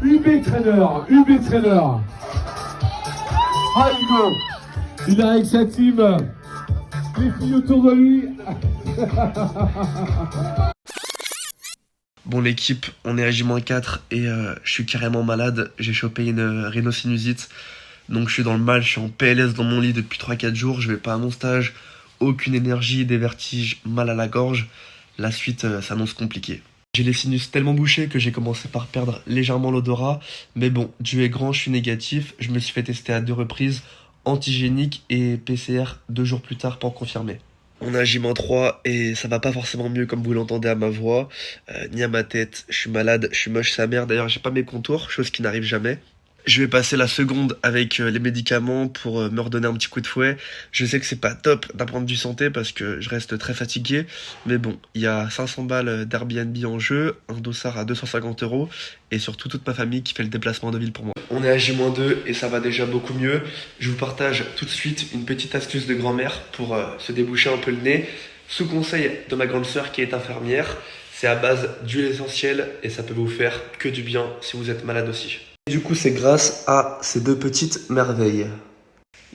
UB Trainer, UB Trainer. Ah, Hugo, il est avec sa team. Les filles autour de lui. Bon l'équipe, on est à J-4 et je suis carrément malade. J'ai chopé une rhinocynusite. Donc je suis dans le mal, je suis en PLS dans mon lit depuis 3-4 jours. Je vais pas à mon stage, aucune énergie, des vertiges, mal à la gorge. La suite s'annonce compliquée. J'ai les sinus tellement bouchés que j'ai commencé par perdre légèrement l'odorat. Mais bon, Dieu est grand, je suis négatif. Je me suis fait tester à 2 reprises, antigénique et PCR 2 jours plus tard pour confirmer. On a J-3 et ça va pas forcément mieux comme vous l'entendez à ma voix, ni à ma tête. Je suis malade, je suis moche sa mère. D'ailleurs, j'ai pas mes contours, chose qui n'arrive jamais. Je vais passer la seconde avec les médicaments pour me redonner un petit coup de fouet. Je sais que c'est pas top d'un point de vue santé parce que je reste très fatigué. Mais bon, il y a 500 balles d'Airbnb en jeu, un dossard à 250 € et surtout toute ma famille qui fait le déplacement de ville pour moi. On est à J-2 et ça va déjà beaucoup mieux. Je vous partage tout de suite une petite astuce de grand-mère pour se déboucher un peu le nez. Sous conseil de ma grande sœur qui est infirmière, c'est à base d'huile essentielle et ça peut vous faire que du bien si vous êtes malade aussi. Du coup, c'est grâce à ces 2 petites merveilles.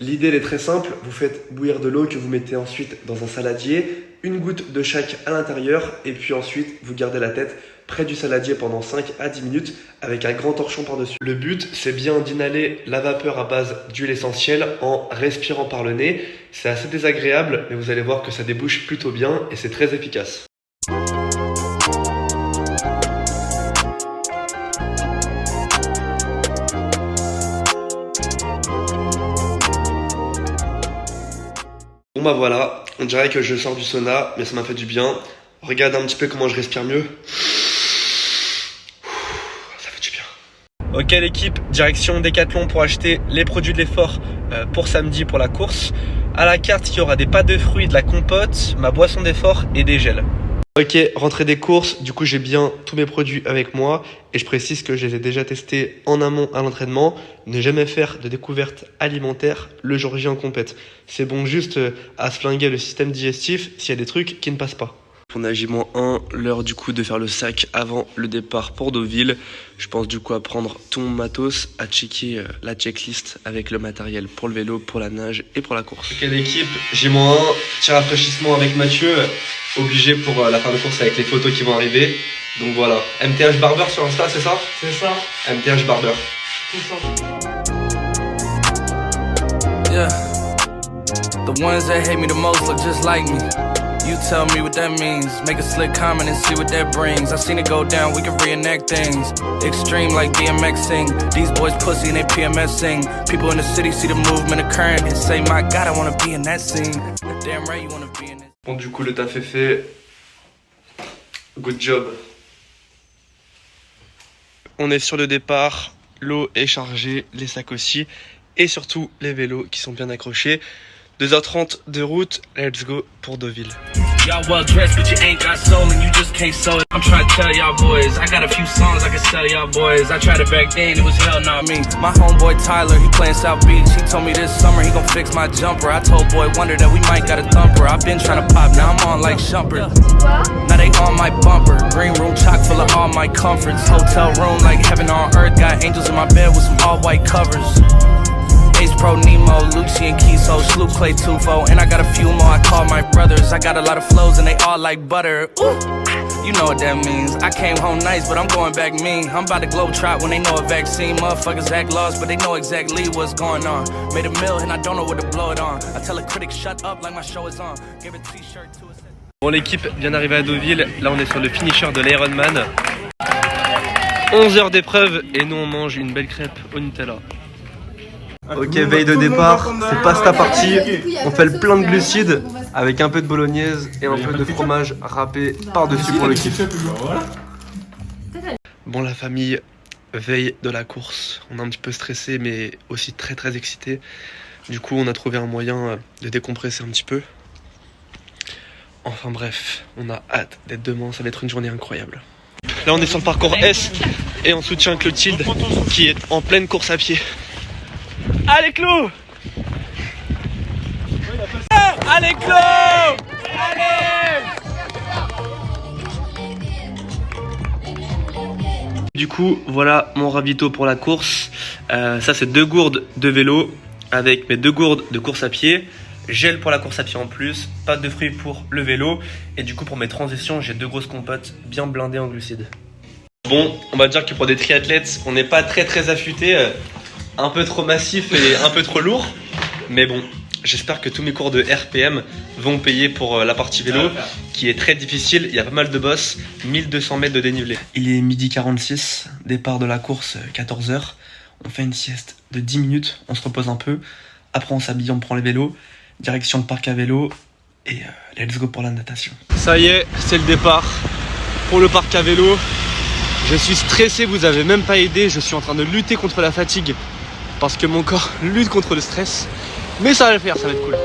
L'idée elle est très simple, vous faites bouillir de l'eau que vous mettez ensuite dans un saladier, une goutte de chaque à l'intérieur et puis ensuite vous gardez la tête près du saladier pendant 5 à 10 minutes avec un grand torchon par-dessus. Le but c'est bien d'inhaler la vapeur à base d'huile essentielle en respirant par le nez. C'est assez désagréable mais vous allez voir que ça débouche plutôt bien et c'est très efficace. Bon bah voilà, on dirait que je sors du sauna, mais ça m'a fait du bien. Regardez un petit peu comment je respire mieux. Ça fait du bien. Ok l'équipe, direction Decathlon pour acheter les produits de l'effort pour samedi pour la course. À la carte, il y aura des pâtes de fruits, de la compote, ma boisson d'effort et des gels. Ok, rentrée des courses, du coup j'ai bien tous mes produits avec moi et je précise que je les ai déjà testés en amont à l'entraînement. Ne jamais faire de découverte alimentaire le jour J en compète. C'est bon juste à se flinguer le système digestif s'il y a des trucs qui ne passent pas. On a J-1, l'heure du coup de faire le sac avant le départ pour Deauville. Je pense du coup à prendre tout mon matos, à checker la checklist avec le matériel pour le vélo, pour la nage et pour la course. Ok l'équipe, J-1, petit rafraîchissement avec Mathieu, obligé pour la fin de course avec les photos qui vont arriver. Donc voilà, MTH Barber sur Insta, c'est ça? C'est ça. MTH Barber. Tout ça. Yeah. The ones that hate me the most look just like me. You tell me what that means. Make a slick comment and see what that brings. I seen it go down, we can reenact things. Extreme like DMXing. These boys pussy and they PMSing. People in the city see the movement occurring and say, my God, I wanna be in that scene. Damn right you wanna be in it. Bon du coup le taf est fait. Good job. On est sur le départ. L'eau est chargée, les sacs aussi. Et surtout les vélos qui sont bien accrochés. 2h30 de route, let's go pour Deauville. Y'all well dressed, but you ain't got soul and you just can't sew it. I'm trying to tell y'all boys, I got a few songs I can sell y'all boys. I tried it back then, it was hell not me. My homeboy Tyler, he playing South Beach. He told me this summer he gon' fix my jumper. I told Boy Wonder that we might got a thumper. I've been trying to pop, now I'm on like Shumpert. Now they on my bumper. Green room chock full of all my comforts. Hotel room like heaven on earth. Got angels in my bed with some all white covers. Ace Pro Nemo, Lucian Kiso, Sloop Clay Tufo, and I got a few more I call my brothers. I got a lot of flows and they all like butter. Ooh, you know what that means. I came home nice, but I'm going back mean. I'm about to globe trot when they know a vaccine. Motherfuckers act lost, but they know exactly what's going on. Made a meal and I don't know what to blow it on. I tell a critic shut up like my show is on. Give a t-shirt to a... Bon l'équipe vient d'arriver à Deauville. Là on est sur le finisher de l'Ironman. 11 heures d'épreuve et nous on mange une belle crêpe au Nutella. Ok, veille de départ, c'est pasta partie. On fait le plein de glucides avec un peu de bolognaise et un peu de fromage râpé par-dessus pour le kiff. Bon la famille, veille de la course. On est un petit peu stressé mais aussi très très excité. Du coup on a trouvé un moyen de décompresser un petit peu. Enfin bref, on a hâte d'être demain, ça va être une journée incroyable. Là on est sur le parcours S et on soutient Clotilde qui est en pleine course à pied. Allez Clo! Allez Clo! Allez! Du coup, voilà mon ravito pour la course. Ça, c'est 2 gourdes de vélo avec mes 2 gourdes de course à pied. Gel pour la course à pied en plus, pâte de fruits pour le vélo. Et du coup, pour mes transitions, j'ai 2 grosses compotes bien blindées en glucides. Bon, on va dire que pour des triathlètes, on n'est pas très affûté, un peu trop massif et un peu trop lourd. Mais bon, j'espère que tous mes cours de RPM vont payer pour la partie vélo, qui est très difficile. Il y a pas mal de bosses, 1200 mètres de dénivelé. Il est 12h46, départ de la course 14h. On fait une sieste de 10 minutes, on se repose un peu. Après on s'habille, on prend les vélos, direction le parc à vélo et let's go pour la natation. Ça y est, c'est le départ pour le parc à vélo. Je suis stressé, vous avez même pas aidé, je suis en train de lutter contre la fatigue parce que mon corps lutte contre le stress. Mais ça va le faire, ça va être cool.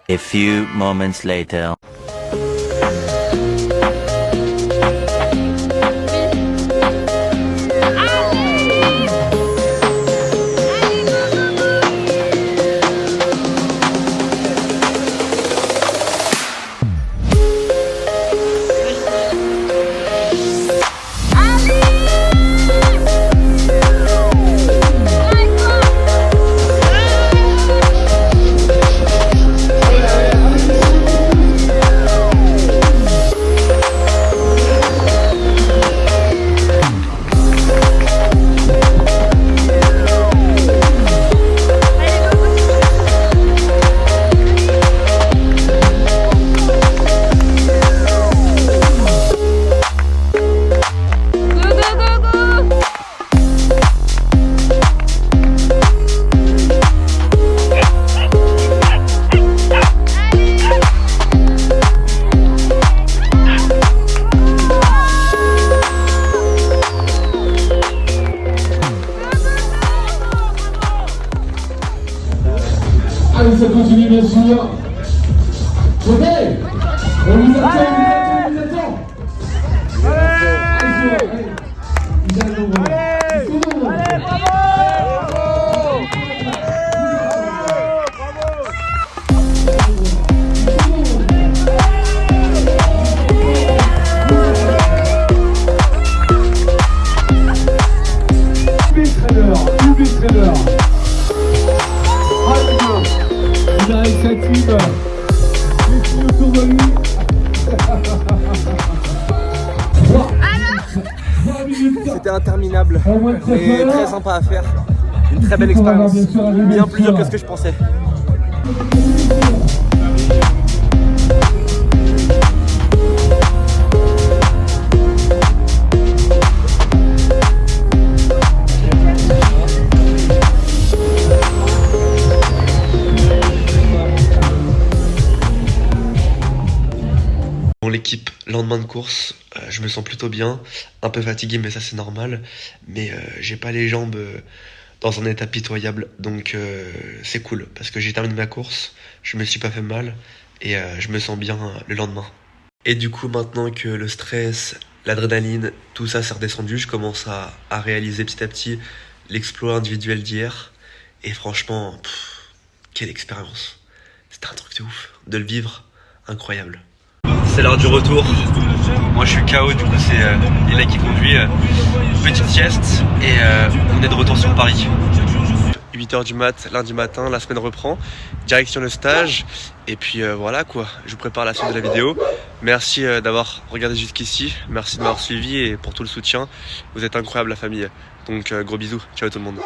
A few moments later. Allez, ça continue bien sûr. Ok, on vous attend, on vous attend. Allez, UB-Trainer. Il a avec sa team, les filles autour de lui. C'était interminable et très sympa à faire. Une très belle expérience, bien plus dur que ce que je pensais. Bon, l'équipe, lendemain de course, je me sens plutôt bien, un peu fatigué mais ça c'est normal, mais j'ai pas les jambes dans un état pitoyable, donc c'est cool parce que j'ai terminé ma course, je me suis pas fait mal et je me sens bien le lendemain. Et du coup maintenant que le stress, l'adrénaline, tout ça s'est redescendu, je commence à réaliser petit à petit l'exploit individuel d'hier et franchement, quelle expérience, c'était un truc de ouf, de le vivre, incroyable. C'est l'heure du retour, moi je suis KO, du coup c'est Lila qui conduit, petite sieste et on est de retour sur Paris. 8 8h du mat, lundi matin, la semaine reprend. Direction le stage. Et puis voilà quoi, je vous prépare la suite de la vidéo. Merci d'avoir regardé jusqu'ici. Merci de m'avoir suivi et pour tout le soutien. Vous êtes incroyable la famille. Donc gros bisous, ciao tout le monde.